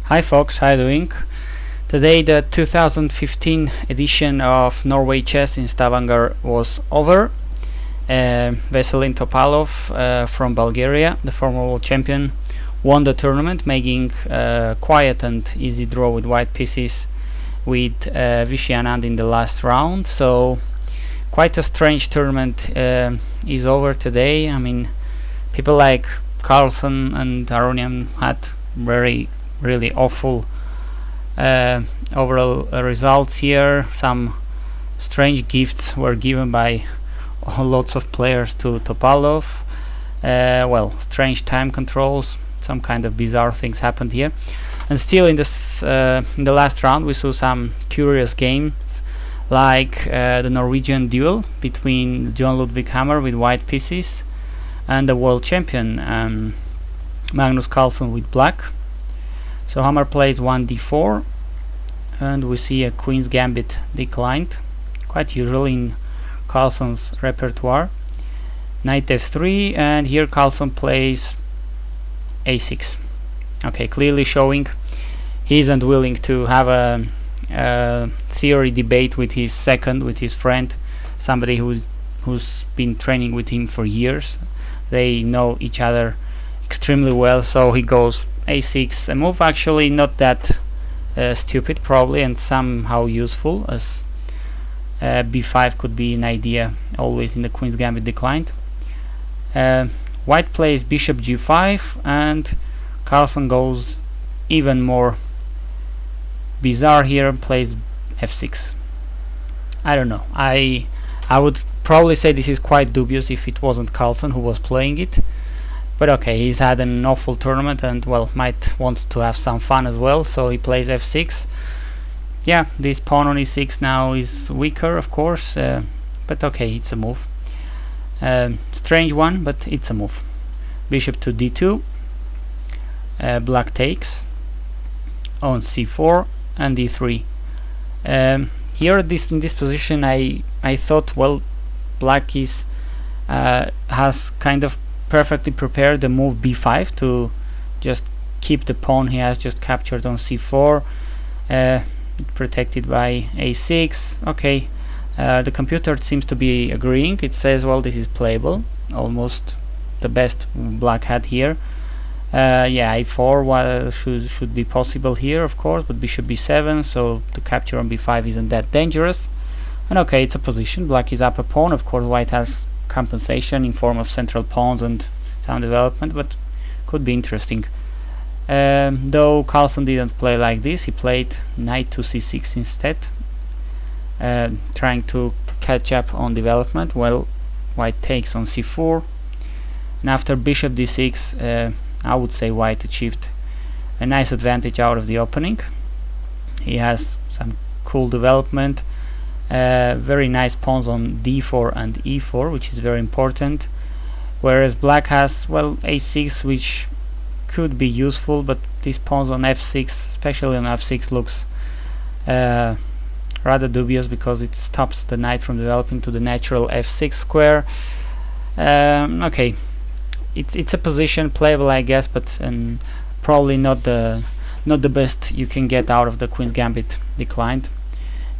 Hi folks, how are you doing? Today the 2015 edition of Norway Chess in Stavanger was over. Veselin Topalov from Bulgaria, the former world champion, won the tournament, making a quiet and easy draw with white pieces with Vachier-Lagrave in the last round. So quite a strange tournament is over today. I mean, people like Carlsen and Aronian had really awful overall results here. Some strange gifts were given by lots of players to Topalov. Strange time controls, some kind of bizarre things happened here. And still in the last round we saw some curious games, like the Norwegian duel between John Ludwig Hammer with white pieces and the world champion Magnus Carlsen with black. So Hammer plays 1d4 and we see a queen's gambit declined, quite usual in Carlsen's repertoire. Knight f3, and here Carlsen plays a6. Okay, clearly showing he isn't willing to have a theory debate with his friend, somebody who's been training with him for years. They know each other extremely well, so he goes a6, a move actually not that stupid probably, and somehow useful, as b5 could be an idea always in the queen's gambit declined. White plays bishop g5 and Carlsen goes even more bizarre here, plays f6. I don't know, I would probably say this is quite dubious if it wasn't Carlsen who was playing it. But okay, he's had an awful tournament and might want to have some fun as well, so he plays f6. Yeah, this pawn on e6 now is weaker, of course, but okay, it's a move. Strange one, but it's a move. Bishop to d2, black takes on c4 and d3. Here in this position I thought, well, black is has kind of perfectly prepared the move b5 to just keep the pawn he has just captured on c4, protected by a6. Okay, the computer seems to be agreeing. It says, well, this is playable, almost the best black had here. Yeah, a4 should be possible here, of course, but bishop b7, so the capture on b5 isn't that dangerous. And okay, it's a position, black is up a pawn. Of course white has compensation in form of central pawns and some development, but could be interesting. Though Carlsen didn't play like this, he played knight to c6 instead, trying to catch up on development. Well, white takes on c4, and after bishop d6 I would say white achieved a nice advantage out of the opening. He has some cool development, very nice pawns on d4 and e4, which is very important, whereas black has, well, a6, which could be useful, but these pawns on f6, especially on f6, looks rather dubious because it stops the knight from developing to the natural f6 square. Okay, it's a position playable, I guess, but probably not the best you can get out of the queen's gambit declined.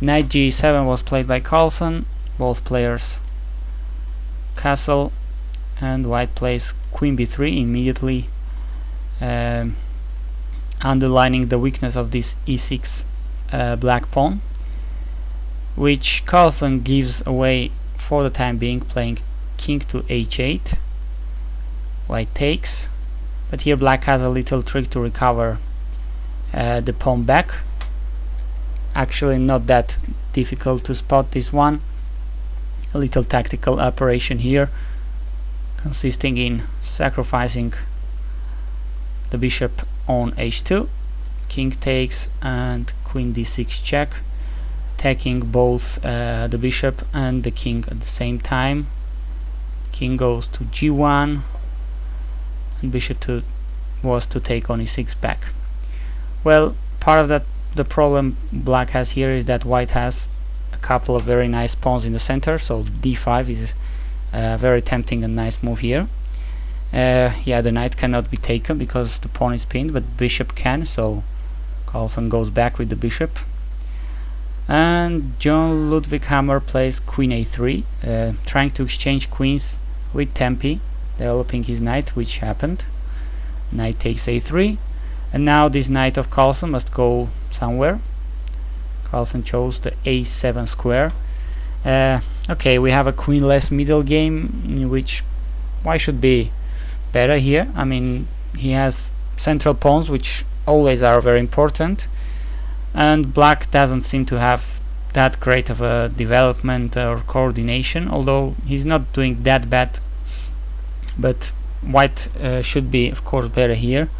Knight g7 was played by Carlsen, both players castle, and white plays queen b3, immediately underlining the weakness of this e6 black pawn, which Carlsen gives away for the time being, playing king to h8. White takes, but here black has a little trick to recover the pawn back. Actually not that difficult to spot this one. A little tactical operation here, consisting in sacrificing the bishop on h2, king takes, and queen d6 check, attacking both the bishop and the king at the same time. King goes to g1, and bishop was to take on e6 back. Well, part of the problem black has here is that white has a couple of very nice pawns in the center, so d5 is very tempting and nice move here. Yeah, the knight cannot be taken because the pawn is pinned, but bishop can, so Carlsen goes back with the bishop, and John Ludwig Hammer plays queen a3, trying to exchange queens with tempi, developing his knight, which happened. Knight takes a3, and now this knight of Carlsen must go somewhere. Carlsen chose the a7 square. Okay, we have a queenless middle game, in which white should be better here. I mean, he has central pawns, which always are very important, and black doesn't seem to have that great of a development or coordination, although he's not doing that bad, but white should be of course better here.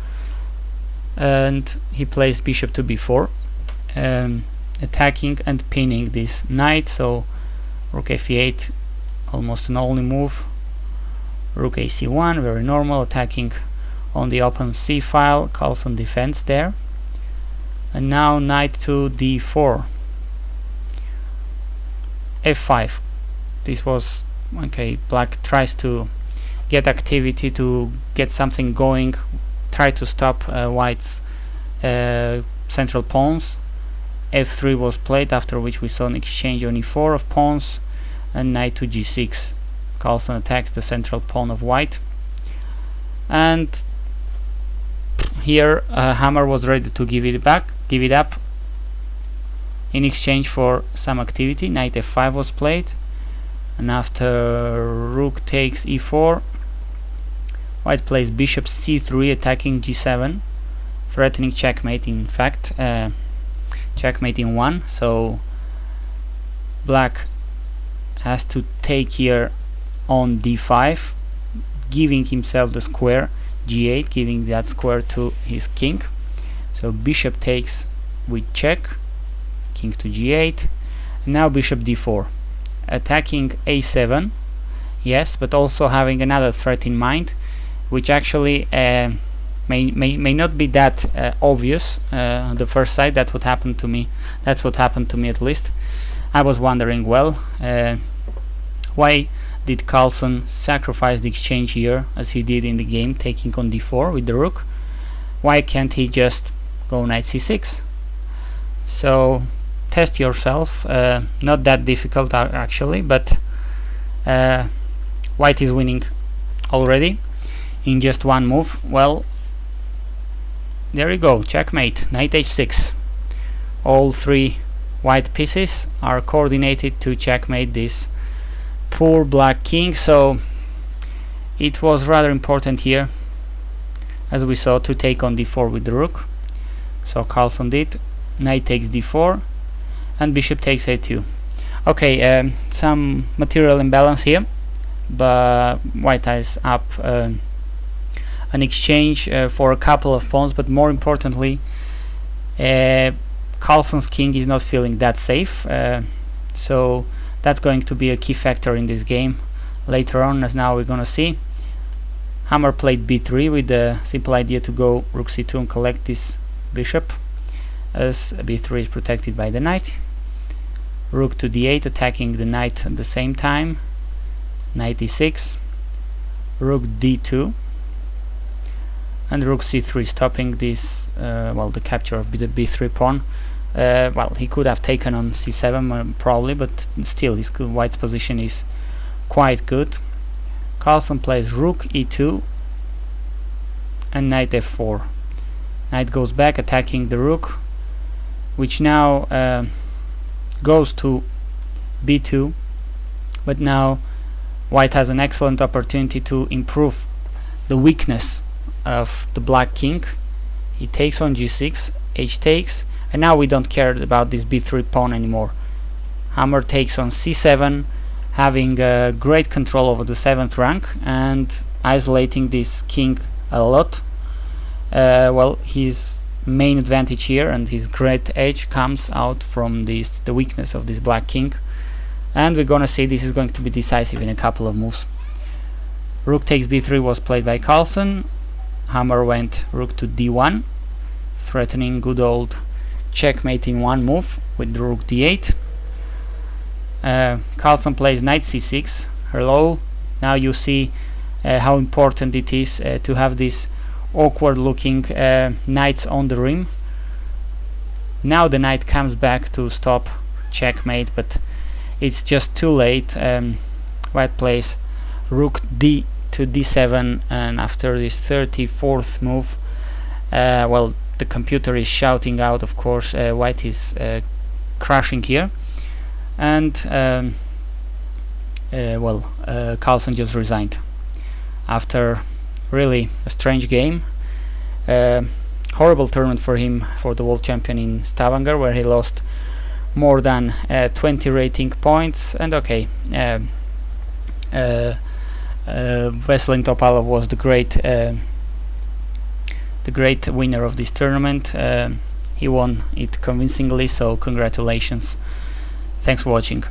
And he plays bishop to b4, attacking and pinning this knight, so rook f8, almost an only move. Rook ac1, very normal, attacking on the open c file. Carlsen defends there. And now knight to d4, f5. This was okay. Black tries to get activity, to get something going, try to stop white's central pawns. f3 was played, after which we saw an exchange on e4 of pawns, and knight to g6. Carlsen attacks the central pawn of white, and here Hammer was ready to give it up in exchange for some activity. Knight f5 was played, and after rook takes e4, white plays bishop c3, attacking g7, threatening checkmate. In fact, checkmate in 1, so black has to take here on d5, giving himself the square g8, giving that square to his king. So bishop takes with check, king to g8, and now bishop d4, attacking a7, yes, but also having another threat in mind, which actually may not be that obvious on the first sight. That's what happened to me. That's what happened to me, at least. I was wondering, well, why did Carlsen sacrifice the exchange here, as he did in the game, taking on d4 with the rook? Why can't he just go knight c6? So test yourself. Not that difficult actually, but white is winning already in just one move. Well, there you go, checkmate, knight h6. All three white pieces are coordinated to checkmate this poor black king, so it was rather important here, as we saw, to take on d4 with the rook. So Carlsen did. Knight takes d4, and bishop takes a2. Okay, some material imbalance here, but white has up an exchange for a couple of pawns, but more importantly, Carlsen's king is not feeling that safe, so that's going to be a key factor in this game later on, as now we're gonna see. Hammer played b3 with the simple idea to go rook c2 and collect this bishop, as b3 is protected by the knight. Rook to d8, attacking the knight at the same time. Knight e6, rook d2, and rook c3, stopping this well, the capture of the b3 pawn. Well, he could have taken on c7 probably, but still his white's position is quite good. Carlsen plays rook e2 and knight f4. Knight goes back, attacking the rook, which now goes to b2, but now white has an excellent opportunity to improve the weakness of the black king. He takes on g6, h takes, and now we don't care about this b3 pawn anymore. Hammer takes on c7, having great control over the 7th rank and isolating this king a lot. Well, his main advantage here and his great edge comes out from the weakness of this black king, and we're gonna see this is going to be decisive in a couple of moves. Rook takes b3 was played by Carlsen. Hammer went rook to d1, threatening good old checkmate in one move with the rook d8. Carlsen plays knight c6. Hello, now you see how important it is to have these awkward looking knights on the rim. Now the knight comes back to stop checkmate, but it's just too late. White plays rook d to d7, and after this 34th move, well, the computer is shouting out, of course, white is crashing here, and well, Carlsen just resigned after really a strange game. Horrible tournament for him, for the world champion in Stavanger, where he lost more than 20 rating points. And okay, Veselin Topalov was the great winner of this tournament. He won it convincingly, so congratulations. Thanks for watching.